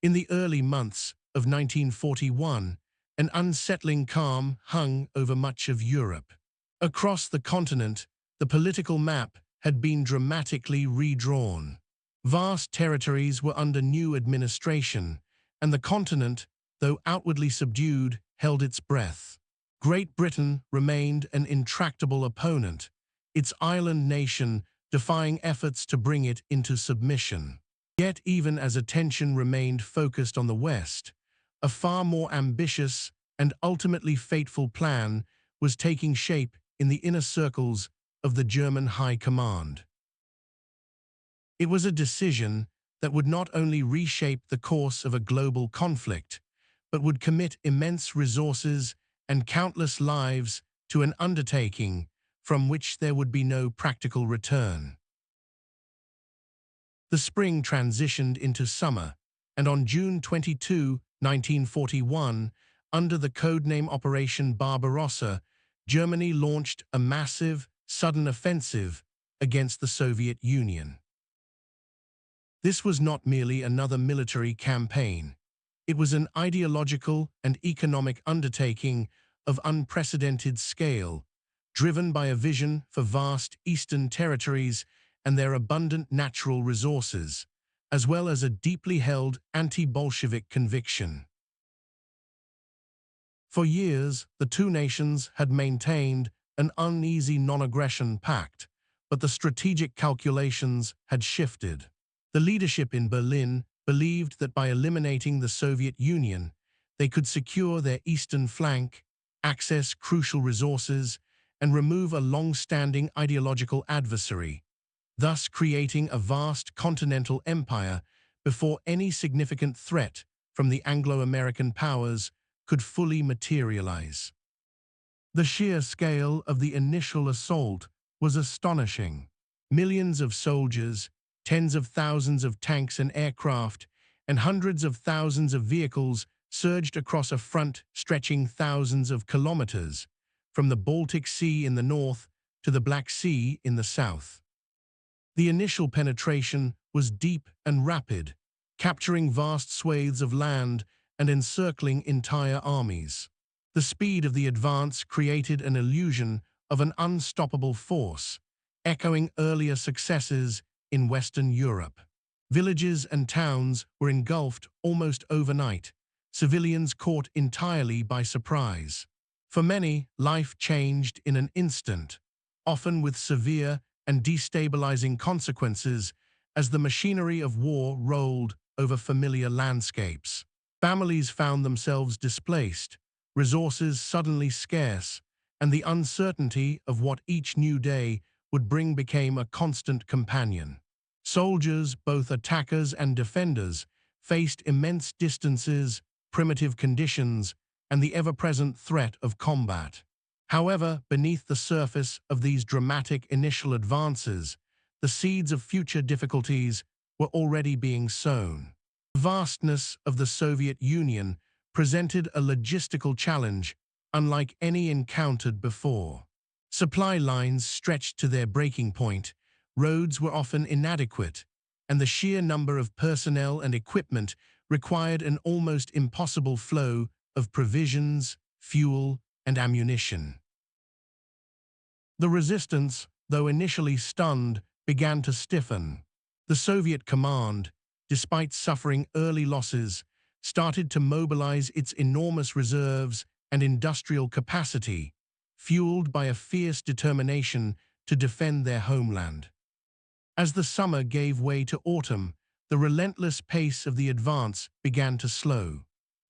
In the early months of 1941, an unsettling calm hung over much of Europe. Across the continent, the political map had been dramatically redrawn. Vast territories were under new administration, and the continent, though outwardly subdued, held its breath. Great Britain remained an intractable opponent, its island nation defying efforts to bring it into submission. Yet even as attention remained focused on the West, a far more ambitious and ultimately fateful plan was taking shape in the inner circles of the German High Command. It was a decision that would not only reshape the course of a global conflict, but would commit immense resources and countless lives to an undertaking from which there would be no practical return. The spring transitioned into summer, and on June 22, 1941, under the codename Operation Barbarossa, Germany launched a massive, sudden offensive against the Soviet Union. This was not merely another military campaign. It was an ideological and economic undertaking of unprecedented scale, driven by a vision for vast eastern territories and their abundant natural resources, as well as a deeply held anti-Bolshevik conviction. For years, the two nations had maintained an uneasy non-aggression pact, but the strategic calculations had shifted. The leadership in Berlin believed that by eliminating the Soviet Union, they could secure their eastern flank, access crucial resources, and remove a long-standing ideological adversary, thus creating a vast continental empire before any significant threat from the Anglo-American powers could fully materialize. The sheer scale of the initial assault was astonishing. Millions of soldiers, tens of thousands of tanks and aircraft, and hundreds of thousands of vehicles surged across a front stretching thousands of kilometers, from the Baltic Sea in the north to the Black Sea in the south. The initial penetration was deep and rapid, capturing vast swathes of land and encircling entire armies. The speed of the advance created an illusion of an unstoppable force, echoing earlier successes in Western Europe. Villages and towns were engulfed almost overnight, civilians caught entirely by surprise. For many, life changed in an instant, often with severe and destabilizing consequences as the machinery of war rolled over familiar landscapes. Families found themselves displaced, resources suddenly scarce, and the uncertainty of what each new day would bring became a constant companion. Soldiers, both attackers and defenders, faced immense distances, primitive conditions, and the ever-present threat of combat. However, beneath the surface of these dramatic initial advances, the seeds of future difficulties were already being sown. The vastness of the Soviet Union presented a logistical challenge unlike any encountered before. Supply lines stretched to their breaking point, roads were often inadequate, and the sheer number of personnel and equipment required an almost impossible flow of provisions, fuel, and ammunition. The resistance, though initially stunned, began to stiffen. The Soviet command, despite suffering early losses, started to mobilize its enormous reserves and industrial capacity, fueled by a fierce determination to defend their homeland. As the summer gave way to autumn, the relentless pace of the advance began to slow.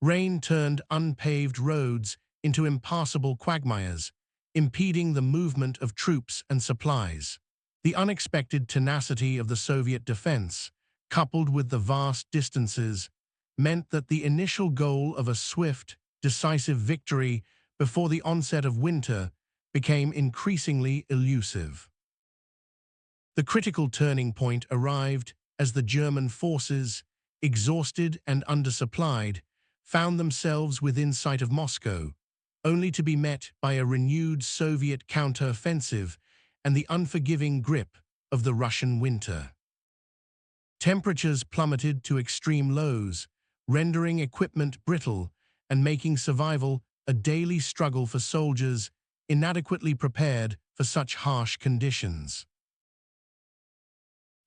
Rain turned unpaved roads into impassable quagmires, impeding the movement of troops and supplies. The unexpected tenacity of the Soviet defense, coupled with the vast distances, meant that the initial goal of a swift, decisive victory before the onset of winter became increasingly elusive. The critical turning point arrived as the German forces, exhausted and undersupplied, found themselves within sight of Moscow, only to be met by a renewed Soviet counter-offensive and the unforgiving grip of the Russian winter. Temperatures plummeted to extreme lows, rendering equipment brittle and making survival a daily struggle for soldiers inadequately prepared for such harsh conditions.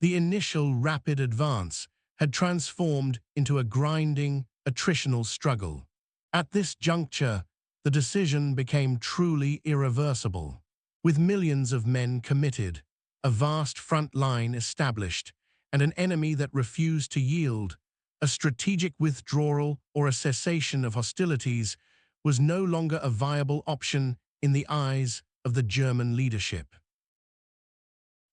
The initial rapid advance had transformed into a grinding, attritional struggle. At this juncture, the decision became truly irreversible. With millions of men committed, a vast front line established, and an enemy that refused to yield, a strategic withdrawal or a cessation of hostilities was no longer a viable option in the eyes of the German leadership.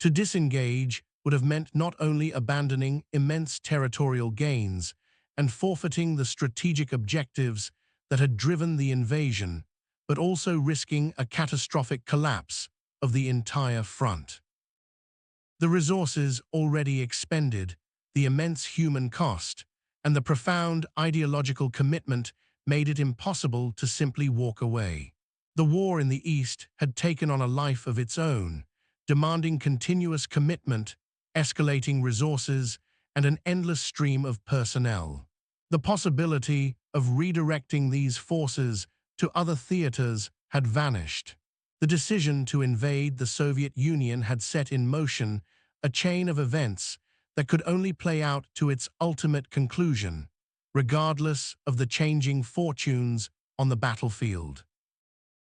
To disengage would have meant not only abandoning immense territorial gains and forfeiting the strategic objectives that had driven the invasion, but also risking a catastrophic collapse of the entire front. The resources already expended, the immense human cost, and the profound ideological commitment made it impossible to simply walk away. The war in the East had taken on a life of its own, demanding continuous commitment, escalating resources, and an endless stream of personnel. The possibility of redirecting these forces to other theaters had vanished. The decision to invade the Soviet Union had set in motion a chain of events that could only play out to its ultimate conclusion, regardless of the changing fortunes on the battlefield.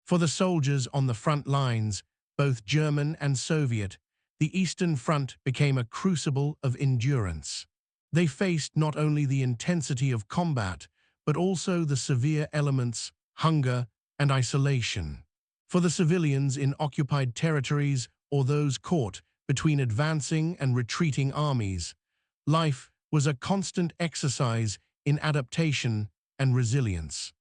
For the soldiers on the front lines, both German and Soviet, the Eastern Front became a crucible of endurance. They faced not only the intensity of combat, but also the severe elements, hunger, and isolation. For the civilians in occupied territories or those caught between advancing and retreating armies, life was a constant exercise in adaptation and resilience.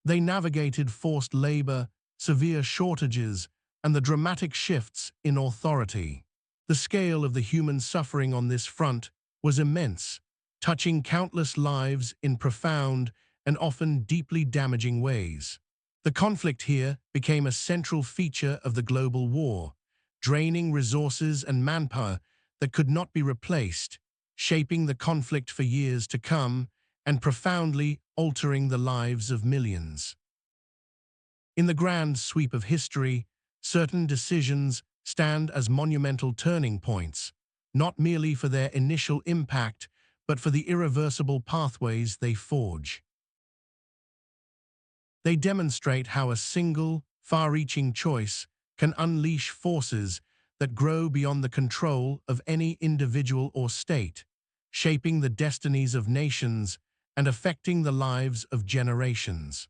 They navigated forced labor, severe shortages, and the dramatic shifts in authority. The scale of the human suffering on this front was immense, touching countless lives in profound and often deeply damaging ways. The conflict here became a central feature of the global war, draining resources and manpower that could not be replaced, shaping the conflict for years to come, and profoundly altering the lives of millions. In the grand sweep of history, certain decisions stand as monumental turning points, not merely for their initial impact, but for the irreversible pathways they forge. They demonstrate how a single, far-reaching choice can unleash forces that grow beyond the control of any individual or state, shaping the destinies of nations and affecting the lives of generations.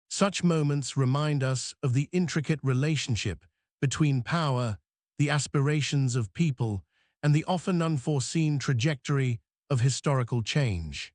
Such moments remind us of the intricate relationship between power, the aspirations of people, and the often unforeseen trajectory of historical change.